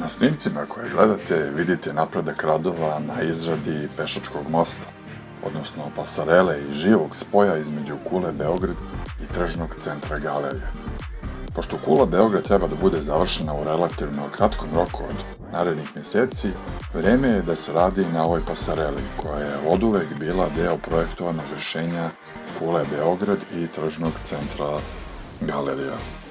Na snimcima koje gledate vidite napredak radova na izradi pešačkog mosta, odnosno pasarele i živog spoja između Kule Beograd i tržnog centra Galerije. Pošto Kula Beograd treba da bude završena u relativno kratkom roku od narednih mjeseci, vreme je da se radi na ovoj pasareli, koja je oduvek bila deo projektovanog rješenja Kule Beograd i tržnog centra Galerija.